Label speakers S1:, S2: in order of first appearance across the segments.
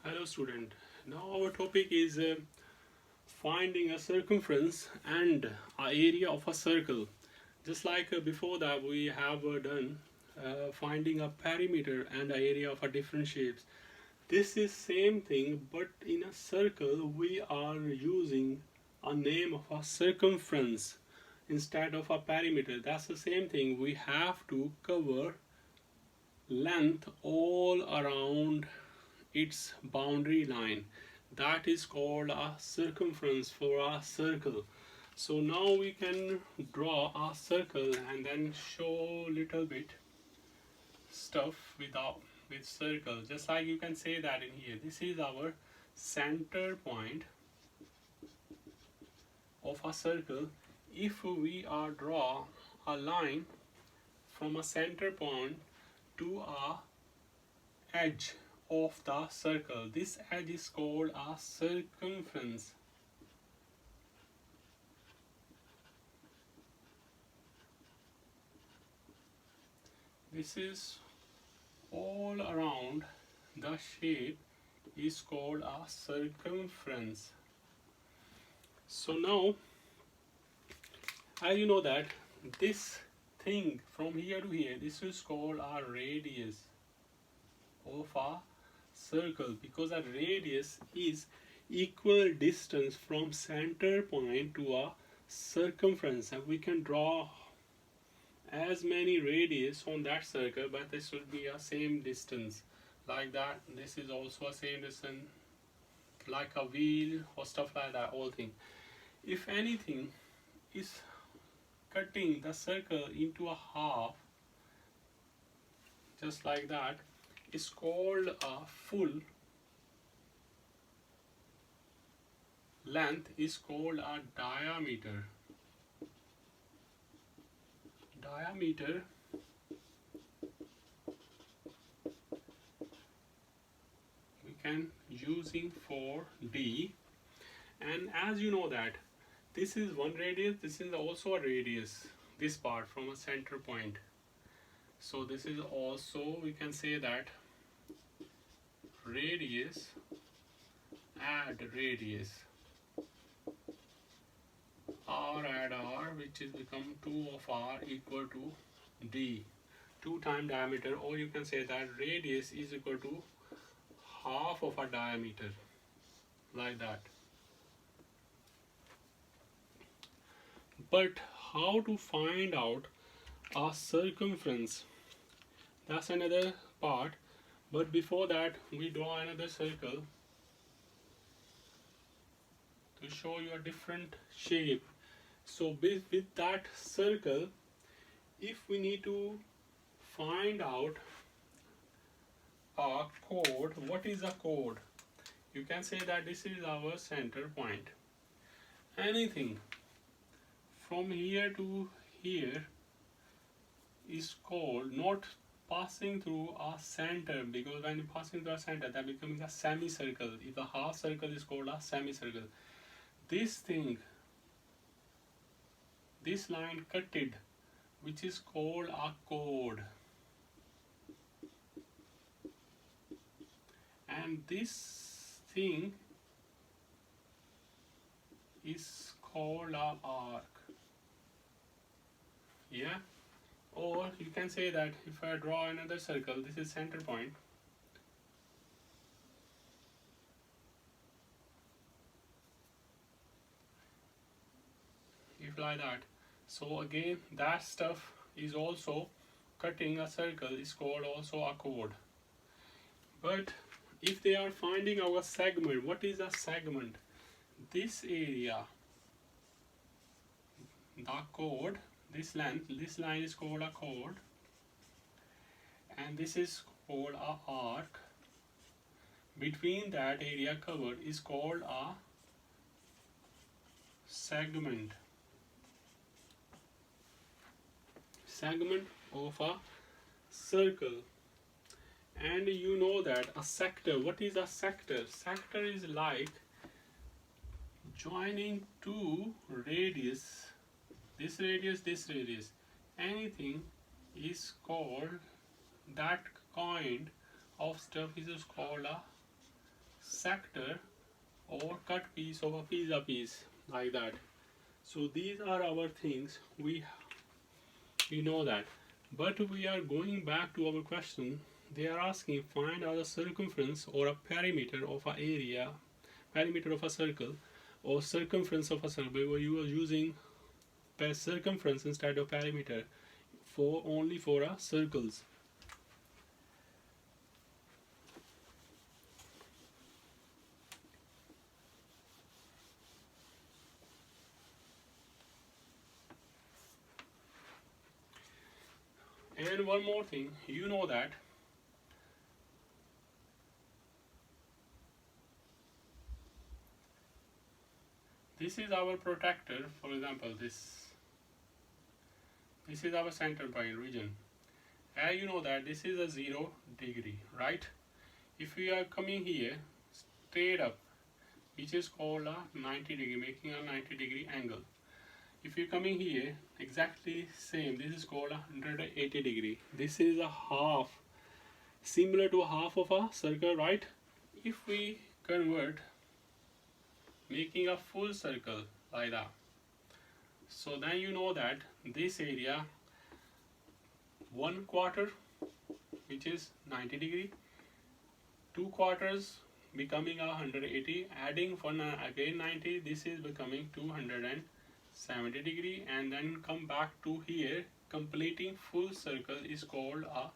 S1: Hello student. Now our topic is finding a circumference and a area of a circle. Just like before that we have done finding a perimeter and a area of a different shapes. This is same thing, but in a circle we are using a name of a circumference instead of a perimeter. That's the same thing. We have to cover length all around its boundary line. That is called a circumference for a circle. So now we can draw a circle and then show little bit stuff with circle. Just like you can say that in here, this is our center point of a circle. If we are draw a line from a center point to a edge of the circle, this edge is called a circumference. This is all around the shape is called a circumference. So now, as you know that this thing from here to here, this is called a radius of a circle, because a radius is equal distance from center point to a circumference, and we can draw as many radius on that circle, but this should be a same distance like that. This is also a same distance like a wheel or stuff like that, all thing. If anything is cutting the circle into a half just like that, is called a full length, is called a diameter. Diameter we can using for D, and as you know that this is one radius, this is also a radius, this part from a center point. So this is also, we can say that radius add radius, r add r, which is become 2 of r equal to d, 2 times diameter, or you can say that radius is equal to half of a diameter, like that. But how to find out a circumference, that's another part. But before that, we draw another circle to show you a different shape. So with that circle, if we need to find out a chord, what is a chord? You can say that this is our center point. Anything from here to here is called not passing through a center, because when you passing through a center, that becomes a semicircle. If a half circle is called a semicircle. This thing, this line cutted, which is called a chord, and this thing is called a arc. Yeah, or you can say that if I draw another circle, this is center point, if like that. So again, that stuff is also cutting a circle, is called also a chord. But if they are finding our segment, what is a segment? This area, the chord, this length, this line is called a chord, and this is called a arc. Between that area covered is called a segment. Segment of a circle. And you know that a sector, what is a sector? Sector is like joining two radius, this radius, anything is called, that kind of stuff is called a sector or cut piece of a pizza piece, like that. So these are our things, we know that. But we are going back to our question. They are asking find out the circumference or a perimeter of an area, perimeter of a circle, or circumference of a circle. You are using circumference instead of perimeter for only for circles. And one more thing, you know that this is our protector. For example, this is our center point region. And you know that this is a 0 degree, right? If we are coming here straight up, which is called a 90 degree, making a 90 degree angle. If you're coming here, exactly same, this is called a 180 degree. This is a half, similar to half of a circle, right? If we convert, making a full circle like that, so then you know that this area, 1/4, which is 90 degree, 2/4 becoming 180, adding one again 90, this is becoming 270 degree, and then come back to here, completing full circle is called a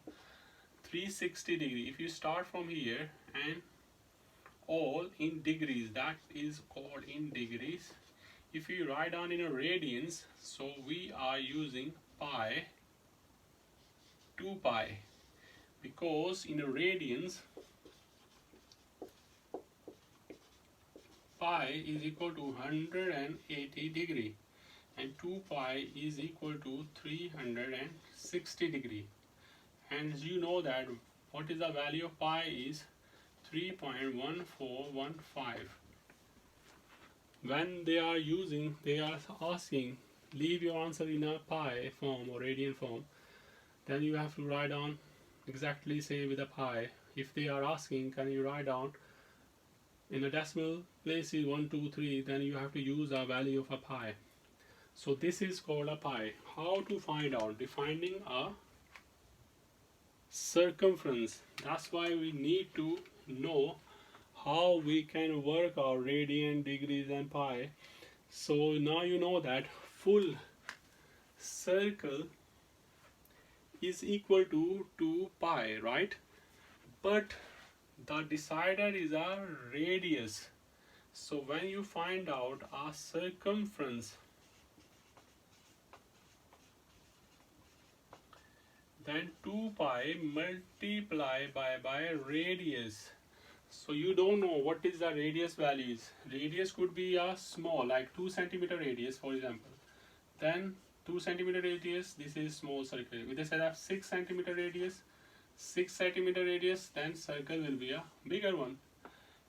S1: 360 degree. If you start from here and all in degrees, that is called in degrees. If you write down in a radians, so we are using pi, 2 pi, because in a radians pi is equal to 180 degree and 2 pi is equal to 360 degree. And you know that what is the value of pi is 3.1415. When they are asking, leave your answer in a pi form or radian form, then you have to write down exactly say with a pi. If they are asking, can you write down in a decimal place is 1, 2, 3, then you have to use a value of a pi. So this is called a pi. How to find out? Defining a circumference. That's why we need to know how we can work our radian, degrees and pi. So now you know that full circle is equal to 2 pi, right? But the decider is a radius. So when you find out a circumference, then 2 pi multiply by radius. So you don't know what is the radius values. Radius could be a small, like 2 centimeter radius, for example. Then 2 centimeter radius, this is small circle. If they say that 6 centimeter radius, 6 centimeter radius, then circle will be a bigger one.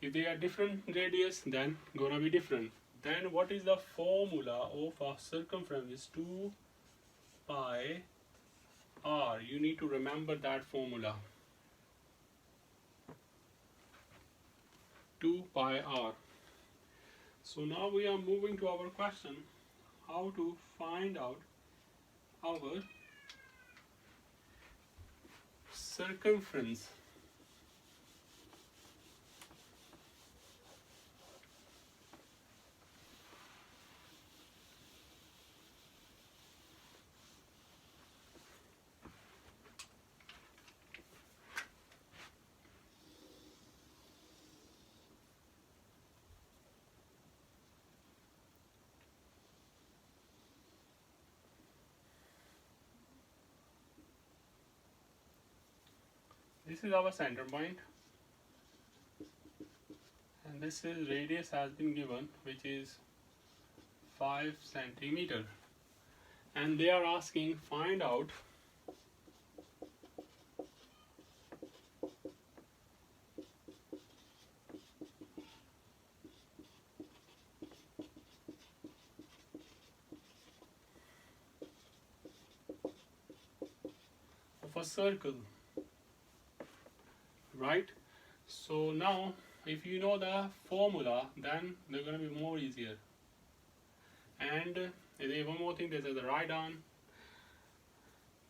S1: If they are different radius, then gonna be different. Then what is the formula of a circumference? Is 2 pi r. You need to remember that formula. 2 pi r. So now we are moving to our question, how to find out our circumference. This is our center point, and this is radius has been given, which is 5 centimeter, and they are asking find out of a circle, right? So now if you know the formula, then they're going to be more easier. And there's one more thing, there's the write down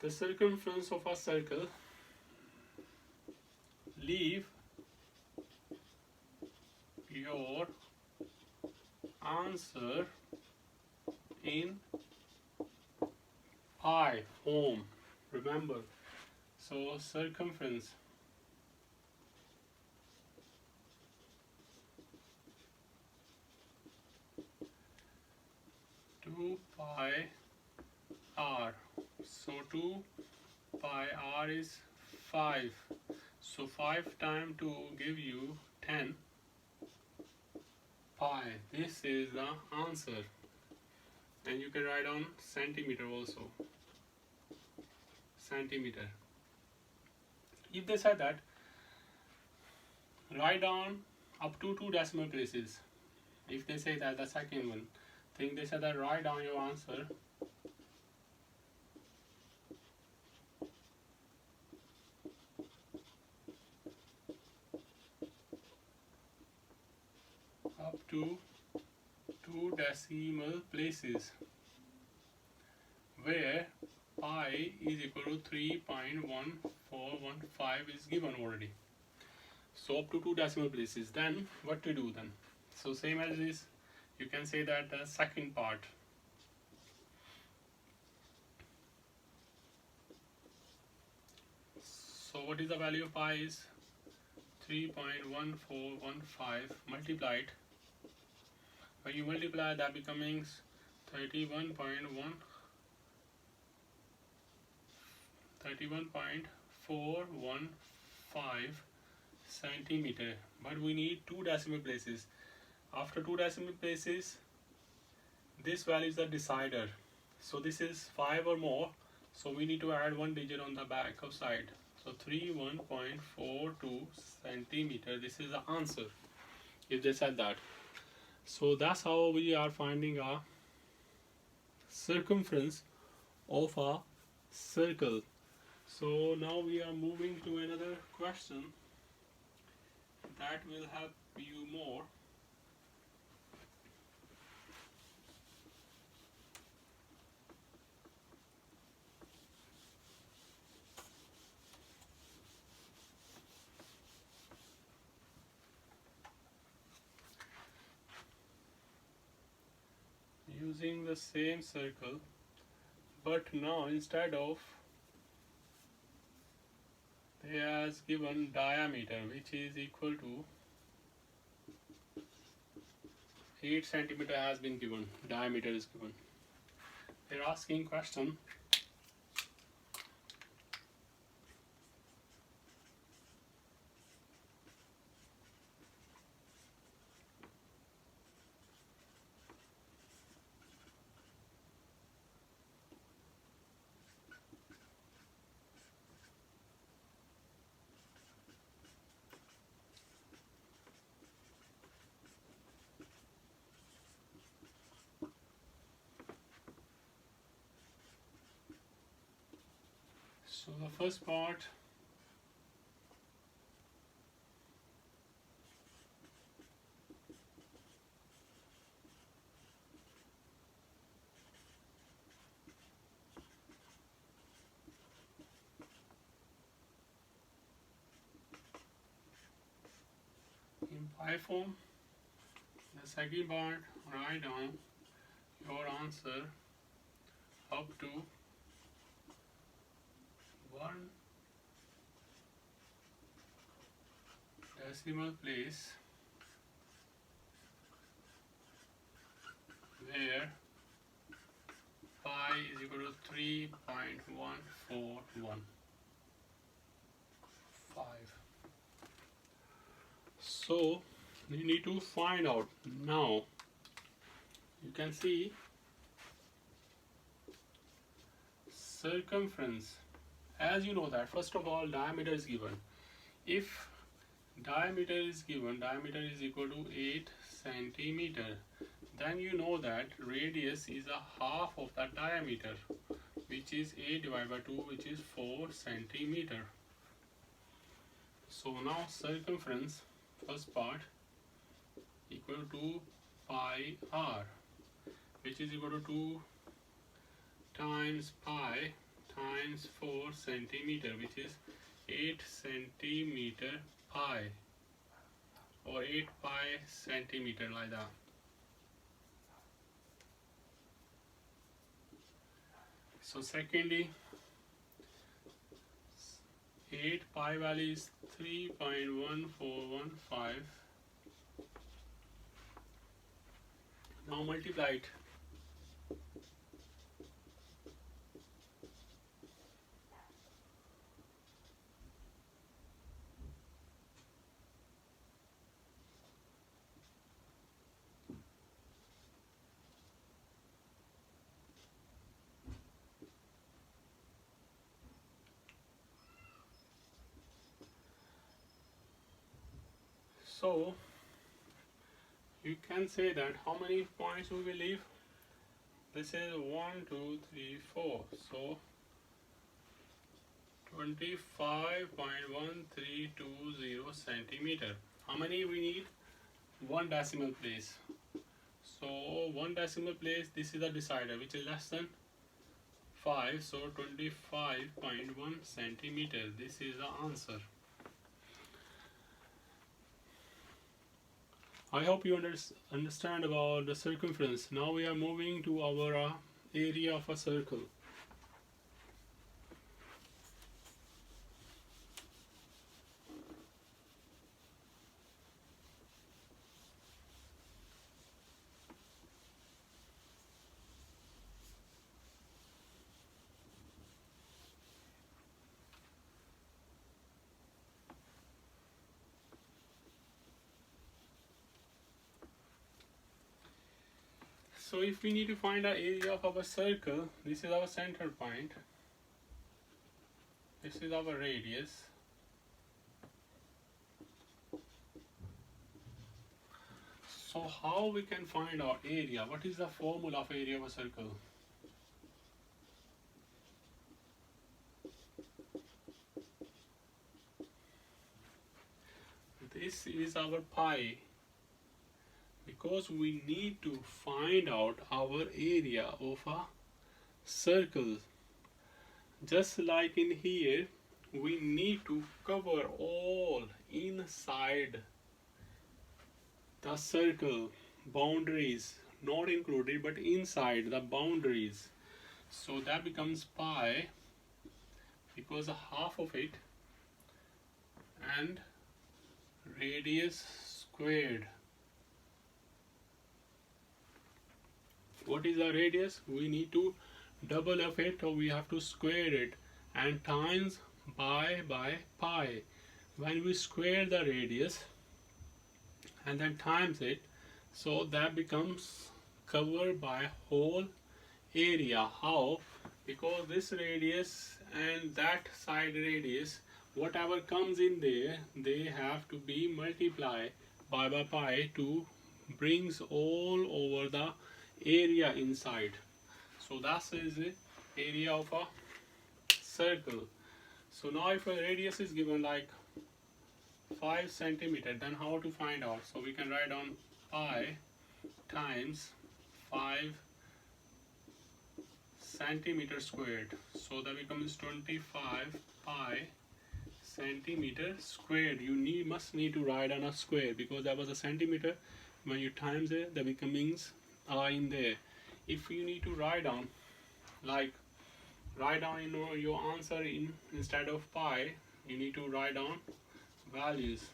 S1: the circumference of a circle. Leave your answer in pi form. Remember, so circumference 2 pi r. So 2 pi r is 5. So 5 times 2 give you 10 pi. This is the answer. And you can write down centimeter also. Centimeter. If they said that, write down up to 2 decimal places. If they say that, the second one, think they said that write down your answer up to 2 decimal places, where pi is equal to 3.1415 is given already. So up to 2 decimal places. Then what to do then? So same as this, you can say that the second part. So what is the value of pi is 3.1415 multiplied. When you multiply, that becomes 31.415 centimeter. But we need 2 decimal places. After 2 decimal places, this value is the decider. So this is 5 or more. So we need to add 1 digit on the back of side. So 31.42 centimeter. This is the answer. If they said that. So that's how we are finding a circumference of a circle. So now we are moving to another question that will help you more. Using the same circle, but now instead of they has given diameter, which is equal to 8 centimeter has been given, diameter is given. They're asking question, so the first part, in pi form. The second part, write down your answer up to 1 decimal place, where pi is equal to 3.1415. So you need to find out. Now you can see circumference. As you know that, first of all, diameter is given. If diameter is given, diameter is equal to 8 centimeter, then you know that radius is a half of that diameter, which is 8 divided by 2, which is 4 centimeter. So now circumference first part, equal to pi r, which is equal to 2 times pi times 4 centimeter, which is 8 centimeter pi, or 8 pi centimeter, like that. So secondly, 8 pi value is 3.1415. Now multiply it. So you can say that how many points we will leave? This is 1, 2, 3, 4. So 25.1320 centimeter. How many we need? One decimal place. So one decimal place, this is the decider, which is less than 5. So 25.1 centimeter. This is the answer. I hope you understand about the circumference. Now we are moving to our area of a circle. So if we need to find the area of our circle, this is our center point, this is our radius, so how we can find our area? What is the formula of area of a circle? This is our pi, because we need to find out our area of a circle. Just like in here, we need to cover all inside the circle, boundaries not included, but inside the boundaries. So that becomes pi, because half of it, and radius squared. What is the radius? We need to double of it, or we have to square it, and times by pi. When we square the radius and then times it, so that becomes covered by whole area. How? Because this radius and that side radius, whatever comes in there, they have to be multiplied by pi to brings all over the area inside. So that is the area of a circle. So now if a radius is given like 5 centimeter, then how to find out? So we can write down pi times 5 centimeter squared. So that becomes 25 pi centimeter squared. You must need to write on a square, because that was a centimeter. When you times it, that becomes in there. If you need to write down, like write down your answer instead of pi, you need to write down values.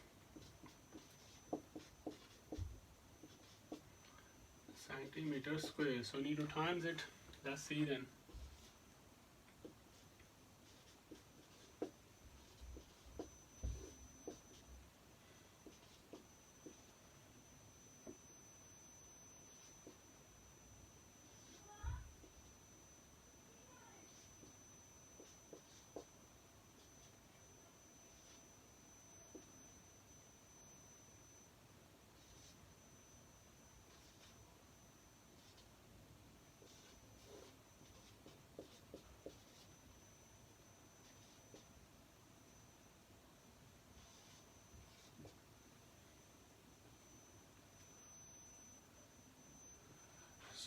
S1: Centimeter square. So you need to times it. Let's see then.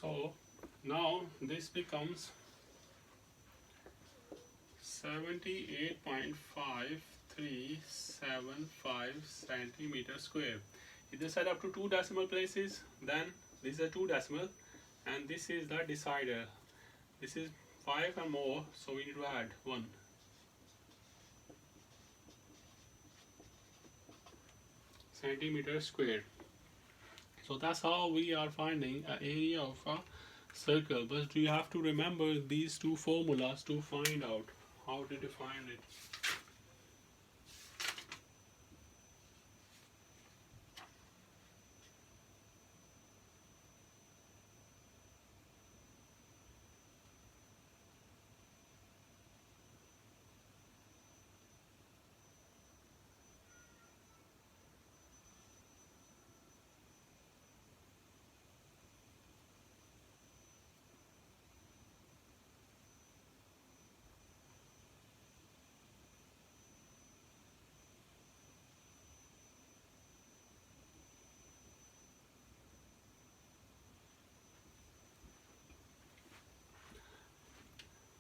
S1: So now this becomes 78.5375 centimeter square. If they set up to 2 decimal places, then this is a 2 decimal and this is the decider. This is 5 and more, so we need to add 1. Centimeter square. So that's how we are finding an area of a circle. But you have to remember these two formulas to find out how to define it.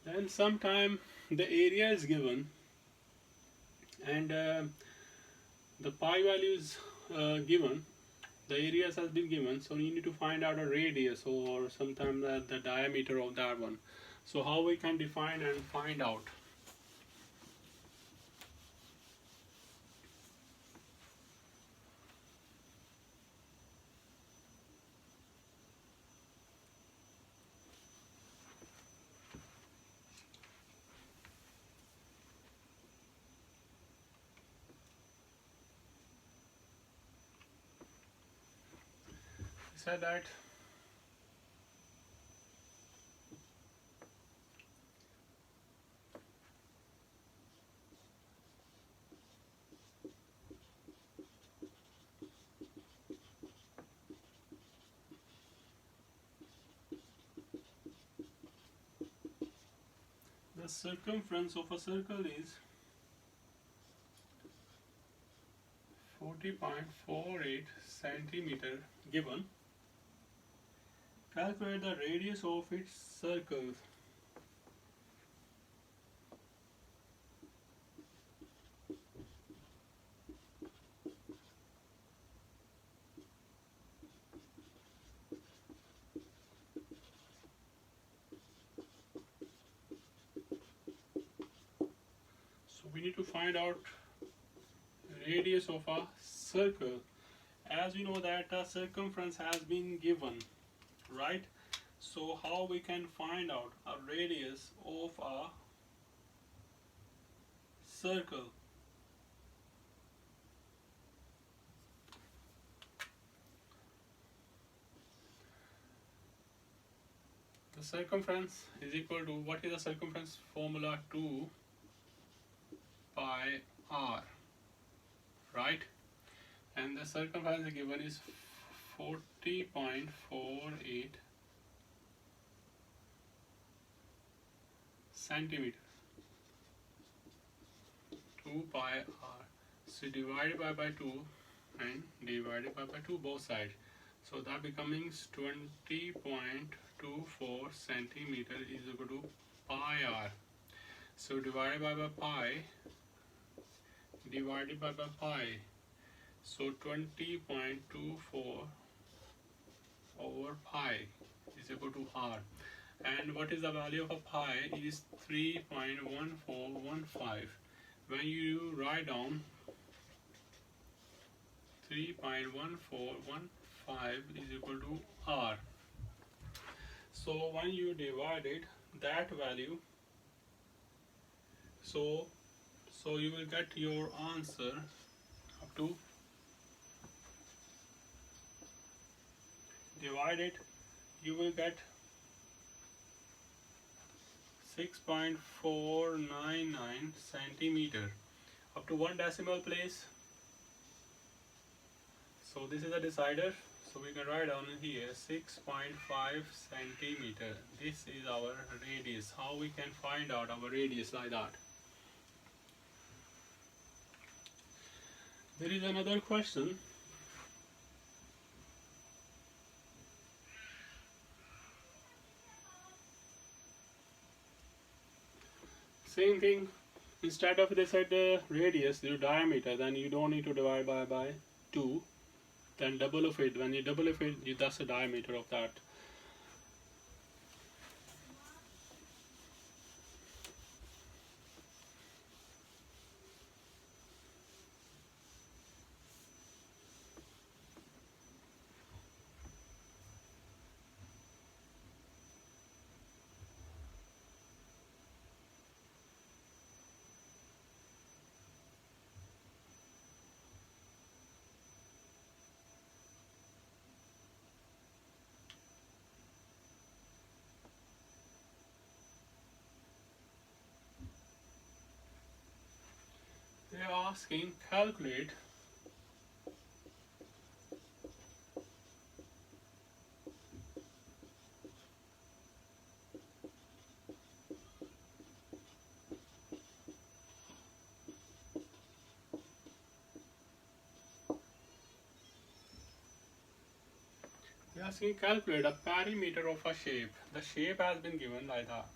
S1: Then sometime the area is given and the pi value is given, the areas has been given, so you need to find out a radius or sometimes the diameter of that one. So how we can define and find out? Said that the circumference of a circle is 40.48 centimeter given. Calculate the radius of its circle. So we need to find out radius of a circle. As we know that a circumference has been given, right? So how we can find out a radius of a circle? The circumference is equal to, what is the circumference formula? 2 pi r, right? And the circumference given is 40.48 centimeter. 2 pi r. So divided by 2 and divided by 2 both sides. So that becomes 20.24 centimeter is equal to pi r. So divided by pi divided by pi. So 20.24 over pi is equal to r. And what is the value of a pi? It is 3.1415. When you write down 3.1415 is equal to r. So when you divided that value, so you will get your answer up to, divided, you will get 6.499 centimeter up to 1 decimal place. So this is a decider, so we can write down here 6.5 centimeter. This is our radius. How we can find out our radius like that? There is another question. Same thing, instead of they said radius, your diameter, then you don't need to divide by 2, then double of it. When you double of it, that's the diameter of that. They are asking calculate calculate a perimeter of a shape. The shape has been given like that.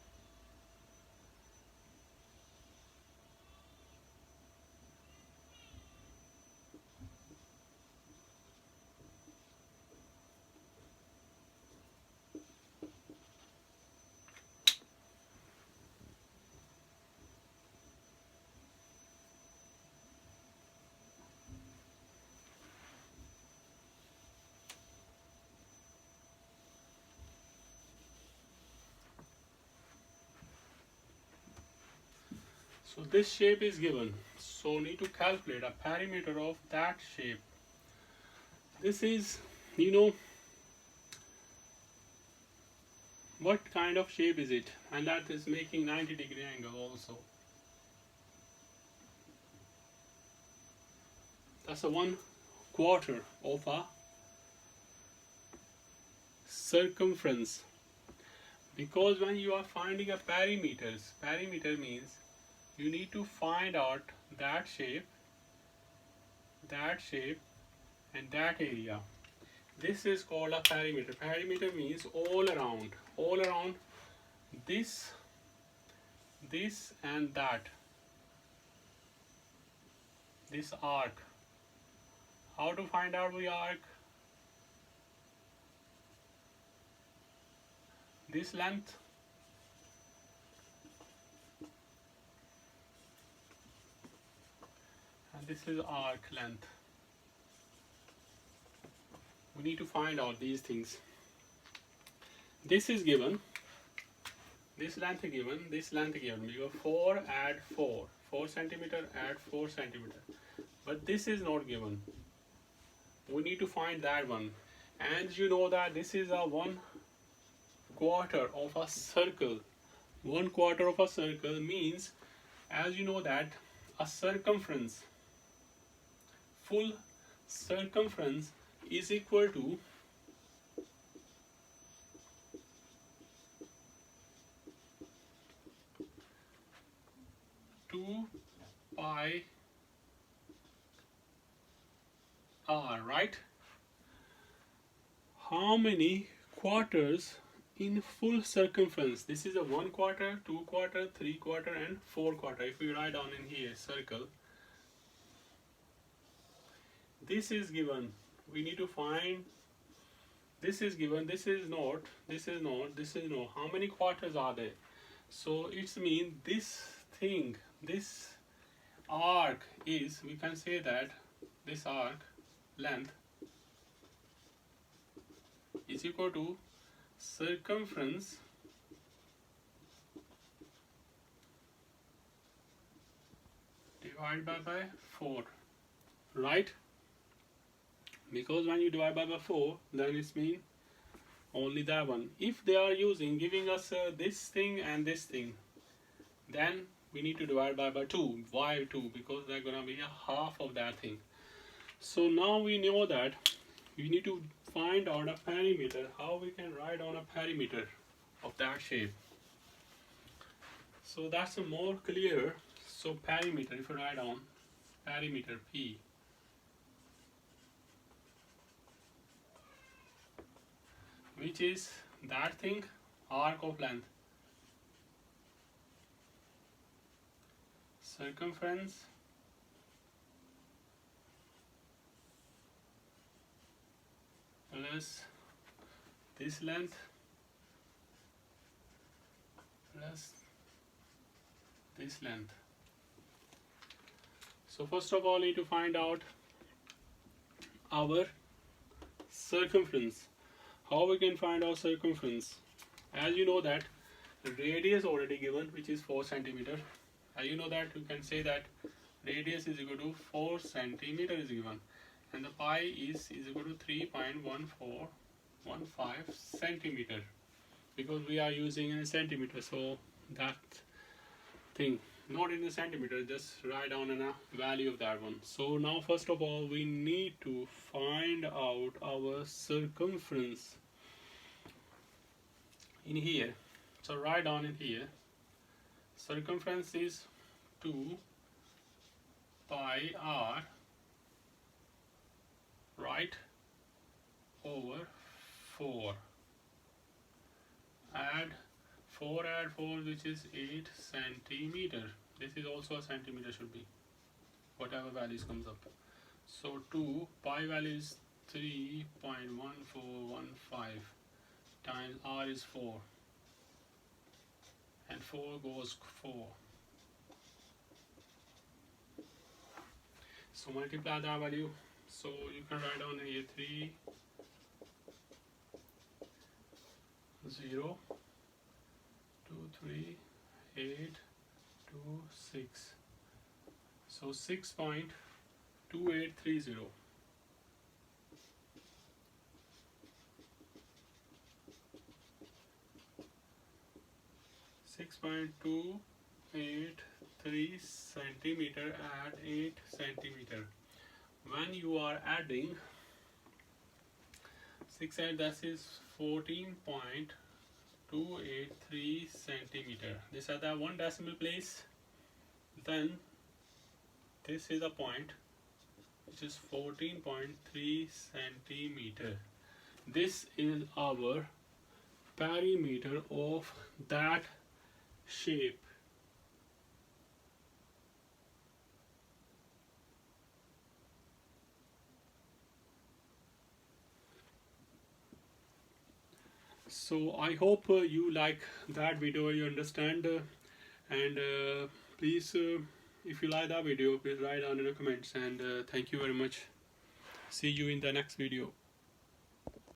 S1: So this shape is given, so need to calculate a perimeter of that shape. This is, what kind of shape is it, and that is making 90-degree angle also. That's a 1/4 of a circumference. Because when you are finding a perimeter means you need to find out that shape, and that area. This is called a perimeter. Perimeter means all around this and that, this arc. How to find out the arc? This length and this is arc length. We need to find out these things. This is given, this length given, this length given. We go 4 add 4 centimeter add 4 centimeter. But this is not given. We need to find that one. And you know that this is a 1/4 of a circle. 1/4 of a circle means, as you know that a circumference, full circumference is equal to 2 pi r, right? How many quarters in full circumference? This is a 1/4, 2/4, 3/4 and 4/4. If we write down in here circle, this is given. We need to find, this is given, this is not, this is not, this is not. How many quarters are there? So it's mean this thing, this arc is, we can say that this arc length is equal to circumference divided by 4, right? Because when you divide by 4, then it's mean only that one. If they are giving us this thing and this thing, then we need to divide by 2. Why 2? Because they're gonna be a half of that thing. So now we know that we need to find out a perimeter. How we can write on a perimeter of that shape? So that's a more clear. So perimeter, if you write down perimeter P, which is that thing, arc of length. circumference plus this length plus this length. So first of all, we need to find out our circumference. How we can find our circumference? As you know that the radius already given, which is 4 centimeter. As you know that, you can say that radius is equal to 4 centimeter is given, and the pi is equal to 3.1415 centimeter, because we are using in a centimeter, so that thing not in a centimeter, just write down a value of that one. So now first of all, we need to find out our circumference in here. So write down in here, circumference is 2 pi r, right, over 4. Add 4, which is 8 centimeter. This is also a centimeter, should be whatever values comes up. So 2 pi value is 3.1415 times r is 4, and 4 goes 4. So multiply that value. So you can write down here 3 0 2 3 8 2 6. So 6.2830. centimeter at 8 centimeter. When you are adding 6 and that is 14.283 centimeter. This is the one decimal place. Then this is a point which is 14.3 centimeter. This is our perimeter of that shape. So I hope you like that video, you understand, and please, if you like that video, please write down in the comments, and thank you very much. See you in the next video.